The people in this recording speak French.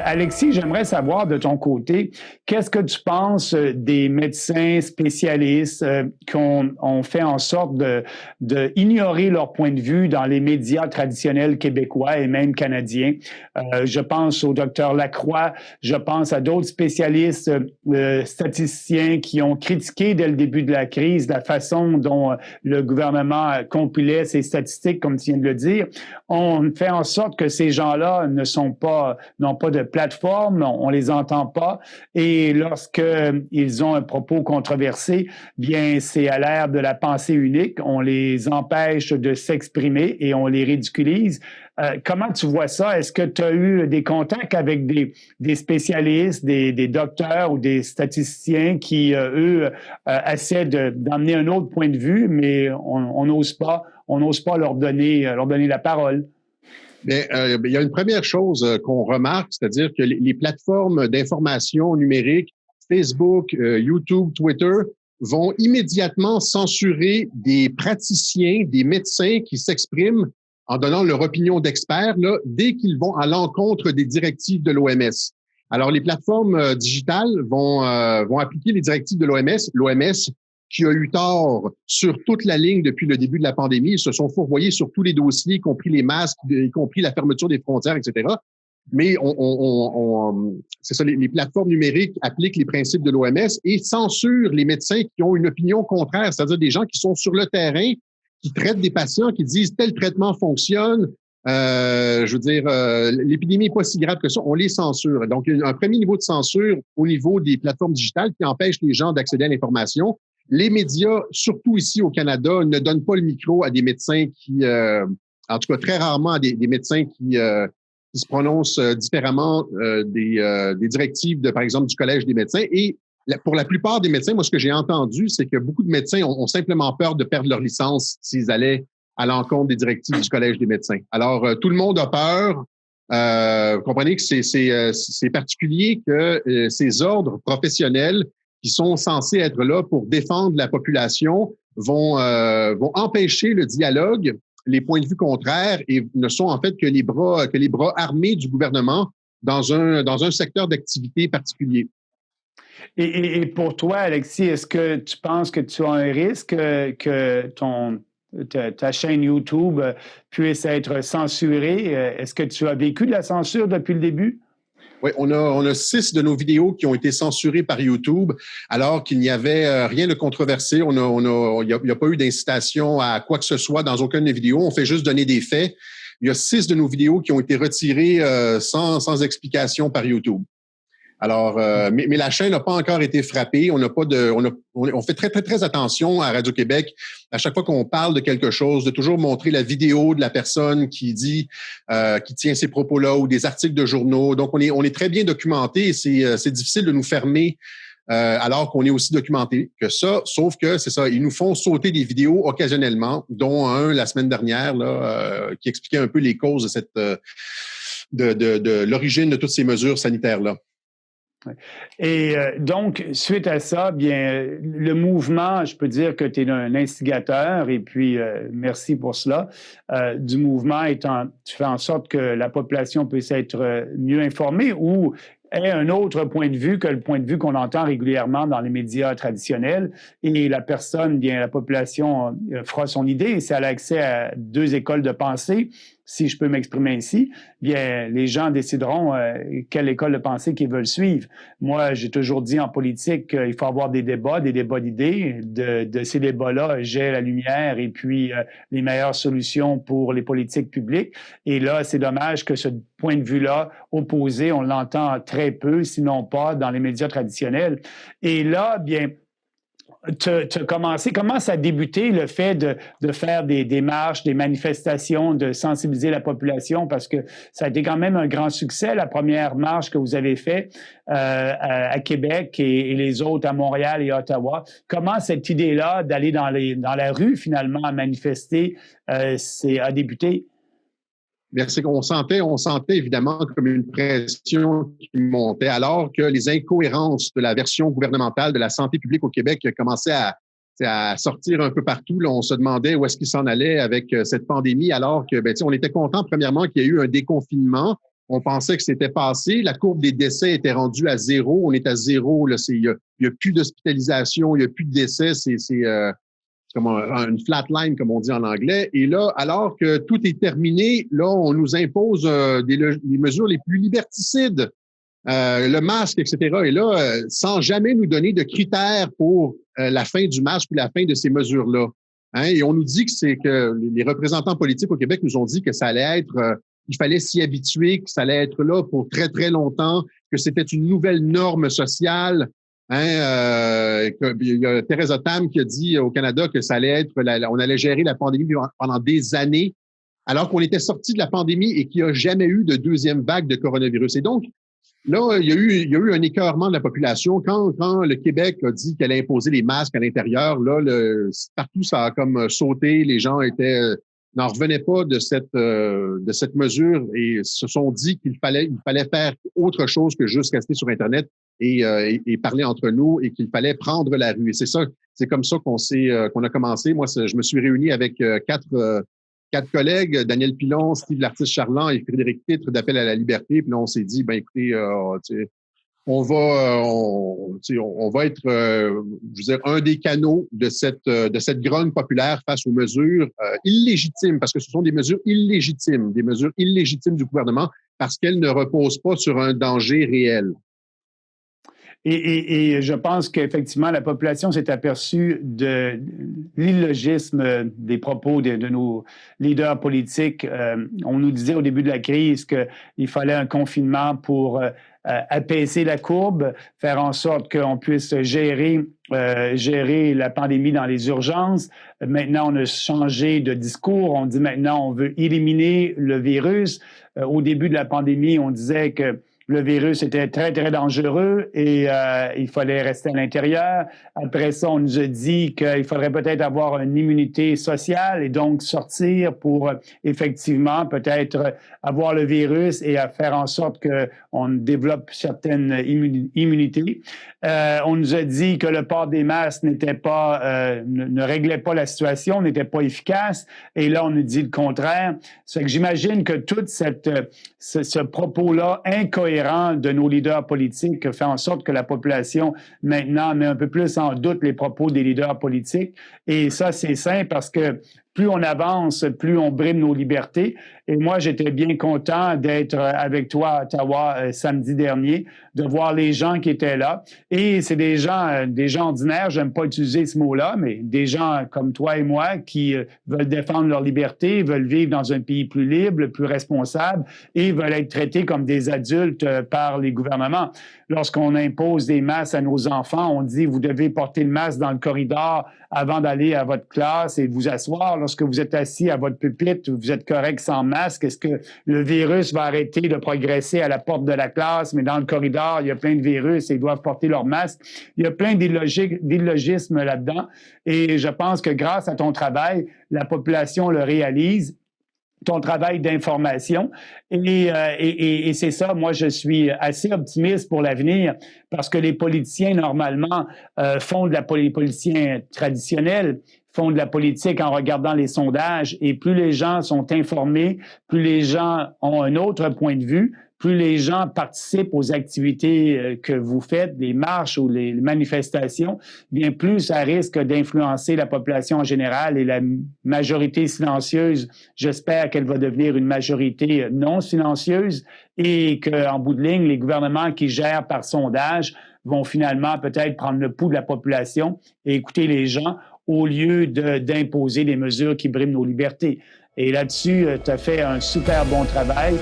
Alexis, j'aimerais savoir de ton côté, qu'est-ce que tu penses des médecins spécialistes qui ont fait en sorte de ignorer leur point de vue dans les médias traditionnels québécois et même canadiens? Je pense au docteur Lacroix, je pense à d'autres spécialistes statisticiens qui ont critiqué dès le début de la crise la façon dont le gouvernement compilait ses statistiques, comme tu viens de le dire. On fait en sorte que ces gens-là n'ont pas de plateforme, on les entend pas, et lorsqu'ils ont un propos controversé, bien, c'est à l'ère de la pensée unique, on les empêche de s'exprimer et on les ridiculise. Comment tu vois ça? Est-ce que tu as eu des contacts avec des spécialistes, des docteurs ou des statisticiens qui, eux, essaient d'emmener un autre point de vue, mais on n'ose pas leur donner la parole? Bien, il y a une première chose qu'on remarque, c'est-à-dire que les plateformes d'information numérique, Facebook, YouTube, Twitter, vont immédiatement censurer des praticiens, des médecins qui s'expriment en donnant leur opinion d'experts là, dès qu'ils vont à l'encontre des directives de l'OMS. Alors, les plateformes digitales vont appliquer les directives de l'OMS. L'OMS qui a eu tort sur toute la ligne depuis le début de la pandémie. Ils se sont fourvoyés sur tous les dossiers, y compris les masques, y compris la fermeture des frontières, etc. Mais c'est ça, les plateformes numériques appliquent les principes de l'OMS et censurent les médecins qui ont une opinion contraire, c'est-à-dire des gens qui sont sur le terrain, qui traitent des patients, qui disent tel traitement fonctionne. L'épidémie n'est pas si grave que ça, on les censure. Donc, il y a un premier niveau de censure au niveau des plateformes digitales qui empêche les gens d'accéder à l'information. Les médias, surtout ici au Canada, ne donnent pas le micro à des médecins qui, en tout cas très rarement à des médecins qui se prononcent différemment des directives, par exemple, du Collège des médecins. Et pour la plupart des médecins, moi, ce que j'ai entendu, c'est que beaucoup de médecins ont simplement peur de perdre leur licence s'ils allaient à l'encontre des directives du Collège des médecins. Alors, tout le monde a peur. Vous comprenez que c'est particulier que ces ordres professionnels qui sont censés être là pour défendre la population vont empêcher le dialogue, les points de vue contraires et ne sont en fait que les bras armés du gouvernement dans un secteur d'activité particulier. Et pour toi, Alexis, est-ce que tu penses que tu as un risque que ta chaîne YouTube puisse être censurée? Est-ce que tu as vécu de la censure depuis le début? Oui, on a 6 de nos vidéos qui ont été censurées par YouTube, alors qu'il n'y avait rien de controversé. Il n'y a pas eu d'incitation à quoi que ce soit dans aucune des vidéos. On fait juste donner des faits. Il y a 6 de nos vidéos qui ont été retirées sans explication par YouTube. Alors, mais la chaîne n'a pas encore été frappée. On fait très, très, très attention à Radio-Québec. À chaque fois qu'on parle de quelque chose, de toujours montrer la vidéo de la personne qui tient ces propos-là ou des articles de journaux. Donc, on est très bien documenté et c'est difficile de nous fermer alors qu'on est aussi documenté que ça. Sauf que c'est ça, ils nous font sauter des vidéos occasionnellement, dont un la semaine dernière là, qui expliquait un peu les causes de de l'origine de toutes ces mesures sanitaires-là. Et donc, suite à ça, bien, le mouvement, je peux dire que tu es un instigateur et puis merci pour cela. Du mouvement tu fais en sorte que la population puisse être mieux informée ou ait un autre point de vue que le point de vue qu'on entend régulièrement dans les médias traditionnels. Et la population fera son idée. Et si elle a accès à 2 écoles de pensée, si je peux m'exprimer ainsi, bien, les gens décideront quelle école de pensée qu'ils veulent suivre. Moi, j'ai toujours dit en politique qu'il faut avoir des débats d'idées. De ces débats-là, j'ai la lumière et puis les meilleures solutions pour les politiques publiques. Et là, c'est dommage que ce point de vue-là opposé, on l'entend très peu, sinon pas, dans les médias traditionnels. Et là, bien, comment ça a débuté le fait de faire des marches, des manifestations, de sensibiliser la population parce que ça a été quand même un grand succès, la première marche que vous avez faite à Québec et les autres à Montréal et Ottawa. Comment cette idée-là d'aller dans la rue finalement à manifester a débuté? Bien, c'est qu'on sentait évidemment comme une pression qui montait, alors que les incohérences de la version gouvernementale de la santé publique au Québec commençaient à sortir un peu partout. Là, on se demandait où est-ce qu'ils s'en allaient avec cette pandémie, alors que on était content premièrement qu'il y ait eu un déconfinement On pensait que c'était passé. La courbe des décès était rendue à 0. On est à 0. Là, il y a plus d'hospitalisation, il y a plus de décès. C'est comme une flat line, comme on dit en anglais. Et là, alors que tout est terminé, là, on nous impose les mesures les plus liberticides, le masque, etc. Et là, sans jamais nous donner de critères pour la fin du masque ou la fin de ces mesures-là. Hein? Et on nous dit que les représentants politiques au Québec nous ont dit que ça allait être il fallait s'y habituer, que ça allait être là pour très, très longtemps, que c'était une nouvelle norme sociale. Hein, il y a Theresa Tam qui a dit au Canada que ça allait être, on allait gérer la pandémie pendant des années, alors qu'on était sorti de la pandémie et qu'il n'y a jamais eu de deuxième vague de coronavirus. Et donc, là, il y a eu un écœurement de la population. Quand le Québec a dit qu'elle allait imposer les masques à l'intérieur, là, partout, ça a comme sauté. Les gens n'en revenaient pas de cette mesure et se sont dit qu'il fallait faire autre chose que juste rester sur Internet et parler entre nous et qu'il fallait prendre la rue. Et c'est comme ça qu'on a commencé. Moi, je me suis réuni avec quatre collègues, Daniel Pilon, Steve Lartiste-Charland et Frédéric Pitre d'Appel à la liberté. Puis là, on s'est dit, ben écoutez, on va être, je veux dire, un des canaux de cette grogne populaire face aux mesures illégitimes, parce que ce sont des mesures illégitimes du gouvernement, parce qu'elles ne reposent pas sur un danger réel. Et je pense qu'effectivement, la population s'est aperçue de l'illogisme des propos de nos leaders politiques. On nous disait au début de la crise qu'il fallait un confinement pour apaiser la courbe, faire en sorte qu'on puisse gérer la pandémie dans les urgences. Maintenant, on a changé de discours. On dit maintenant, on veut éliminer le virus. Au début de la pandémie, on disait que le virus était très, très dangereux et il fallait rester à l'intérieur. Après ça, on nous a dit qu'il faudrait peut-être avoir une immunité sociale et donc sortir pour effectivement peut-être avoir le virus et à faire en sorte qu'on développe certaines immunités. On nous a dit que le port des masques ne réglait pas la situation, n'était pas efficace. Et là, on nous dit le contraire. C'est que j'imagine que tout ce propos-là incohérent de nos leaders politiques fait en sorte que la population, maintenant, met un peu plus en doute les propos des leaders politiques. Et ça, c'est simple parce que plus on avance, plus on brime nos libertés. Et moi, j'étais bien content d'être avec toi à Ottawa samedi dernier, de voir les gens qui étaient là. Et c'est des gens ordinaires, j'aime pas utiliser ce mot-là, mais des gens comme toi et moi qui veulent défendre leur liberté, veulent vivre dans un pays plus libre, plus responsable et veulent être traités comme des adultes par les gouvernements. Lorsqu'on impose des masques à nos enfants, on dit vous devez porter le masque dans le corridor avant d'aller à votre classe et vous asseoir. Lorsque vous êtes assis à votre pupitre, vous êtes correct sans masque. Est-ce que le virus va arrêter de progresser à la porte de la classe, mais dans le corridor, il y a plein de virus et ils doivent porter leur masque? Il y a plein d'illogismes là-dedans. Et je pense que grâce à ton travail, la population le réalise. Ton travail d'information. Et c'est ça, moi, je suis assez optimiste pour l'avenir parce que les politiciens, normalement, font de la politiciens traditionnels, font de la politique en regardant les sondages et plus les gens sont informés, plus les gens ont un autre point de vue, plus les gens participent aux activités que vous faites, les marches ou les manifestations, bien plus ça risque d'influencer la population en général et la majorité silencieuse, j'espère qu'elle va devenir une majorité non silencieuse et qu'en bout de ligne, les gouvernements qui gèrent par sondage vont finalement peut-être prendre le pouls de la population et écouter les gens au lieu d'imposer des mesures qui briment nos libertés. Et là-dessus, tu as fait un super bon travail.